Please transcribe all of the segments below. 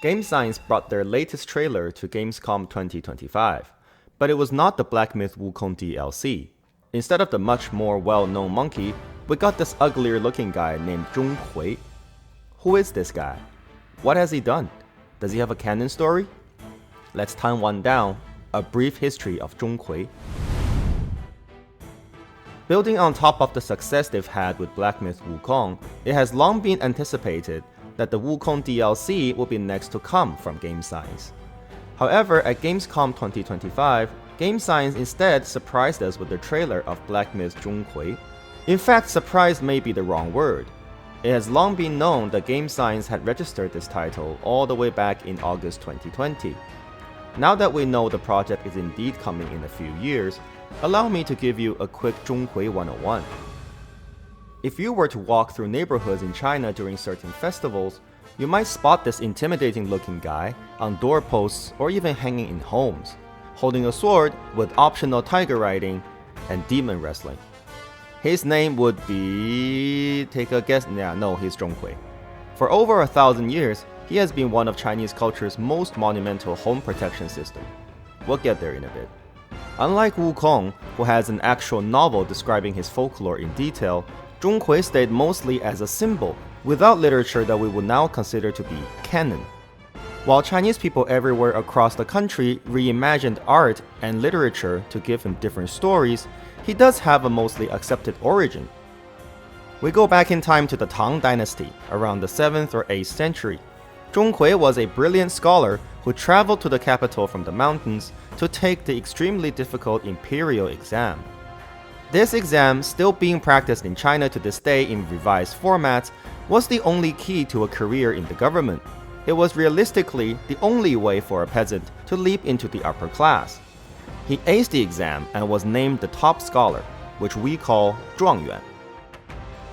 GameScience brought their latest trailer to Gamescom 2025, but it was not the Black Myth Wukong DLC. Instead of the much more well-known monkey, we got this uglier looking guy named Zhong Kui. Who is this guy? What has he done? Does he have a canon story? Let's time one down, a brief history of Zhong Kui. Building on top of the success they've had with Black Myth Wukong, it has long been anticipated that the Wukong DLC will be next to come from GameScience. However, at Gamescom 2025, GameScience instead surprised us with the trailer of Black Myth Zhong Kui. In fact, surprised may be the wrong word. It has long been known that GameScience had registered this title all the way back in August 2020. Now that we know the project is indeed coming in a few years, allow me to give you a quick Zhong Kui 101. If you were to walk through neighborhoods in China during certain festivals, you might spot this intimidating looking guy on doorposts or even hanging in homes, holding a sword with optional tiger riding and demon wrestling. His name would be... take a guess? No, he's Zhong Kui. For over 1,000 years, he has been one of Chinese culture's most monumental home protection system. We'll get there in a bit. Unlike Wukong, who has an actual novel describing his folklore in detail, Zhong Kui stayed mostly as a symbol, without literature that we would now consider to be canon. While Chinese people everywhere across the country reimagined art and literature to give him different stories, he does have a mostly accepted origin. We go back in time to the Tang Dynasty, around the 7th or 8th century. Zhong Kui was a brilliant scholar who traveled to the capital from the mountains to take the extremely difficult imperial exam. This exam, still being practiced in China to this day in revised formats, was the only key to a career in the government. It was realistically the only way for a peasant to leap into the upper class. He aced the exam and was named the top scholar, which we call 状元.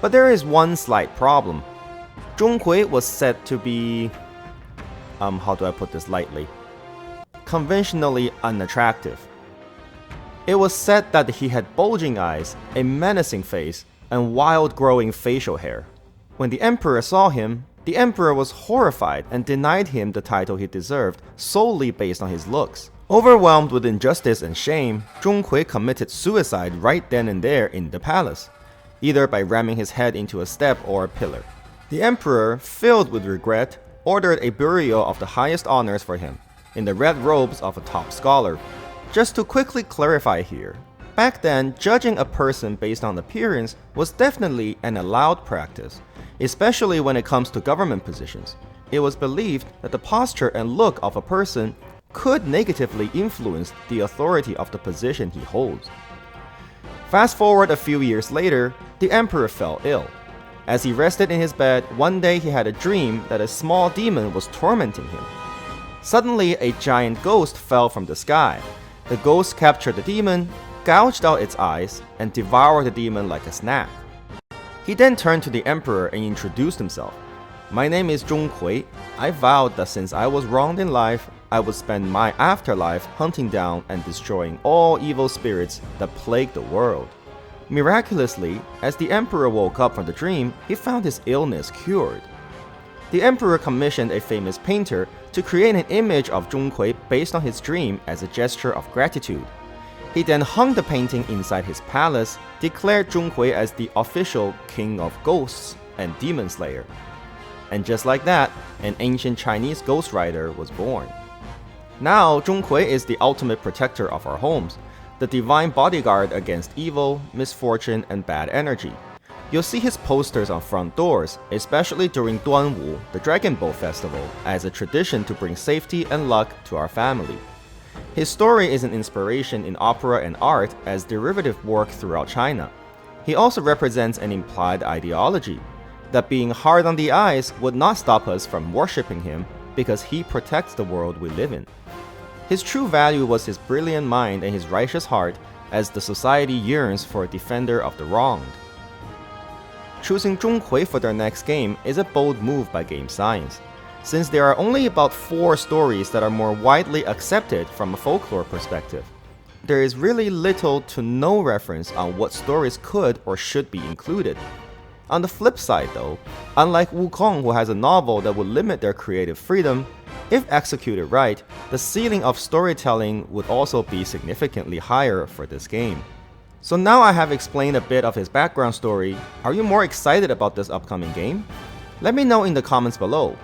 But there is one slight problem. Zhong Kui was said to be... how do I put this lightly? Conventionally unattractive. It was said that he had bulging eyes, a menacing face, and wild growing facial hair. When the emperor saw him, the emperor was horrified and denied him the title he deserved solely based on his looks. Overwhelmed with injustice and shame, Zhong Kui committed suicide right then and there in the palace, either by ramming his head into a step or a pillar. The emperor, filled with regret, ordered a burial of the highest honors for him, in the red robes of a top scholar. Just to quickly clarify here, back then, judging a person based on appearance was definitely an allowed practice, especially when it comes to government positions. It was believed that the posture and look of a person could negatively influence the authority of the position he holds. Fast forward a few years later, the emperor fell ill. As he rested in his bed, one day he had a dream that a small demon was tormenting him. Suddenly, a giant ghost fell from the sky. The ghost captured the demon, gouged out its eyes, and devoured the demon like a snack. He then turned to the emperor and introduced himself. "My name is Zhong Kui. I vowed that since I was wronged in life, I would spend my afterlife hunting down and destroying all evil spirits that plague the world." Miraculously, as the emperor woke up from the dream, he found his illness cured. The emperor commissioned a famous painter to create an image of Zhong Kui based on his dream as a gesture of gratitude. He then hung the painting inside his palace, declared Zhong Kui as the official king of ghosts and demon slayer. And just like that, an ancient Chinese ghost rider was born. Now, Zhong Kui is the ultimate protector of our homes, the divine bodyguard against evil, misfortune, and bad energy. You'll see his posters on front doors, especially during Duanwu, the Dragon Boat Festival, as a tradition to bring safety and luck to our family. His story is an inspiration in opera and art as derivative work throughout China. He also represents an implied ideology, that being hard on the eyes would not stop us from worshipping him because he protects the world we live in. His true value was his brilliant mind and his righteous heart as the society yearns for a defender of the wronged. Choosing Zhong Kui for their next game is a bold move by GameScience, since there are only about 4 stories that are more widely accepted from a folklore perspective. There is really little to no reference on what stories could or should be included. On the flip side though, unlike Wukong who has a novel that would limit their creative freedom, If executed right, the ceiling of storytelling would also be significantly higher for this game. So now I have explained a bit of his background story. Are you more excited about this upcoming game? Let me know in the comments below.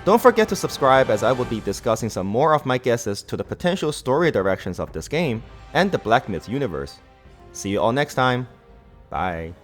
Don't forget to subscribe, as I will be discussing some more of my guesses to the potential story directions of this game and the Black Myth universe. See you all next time. Bye.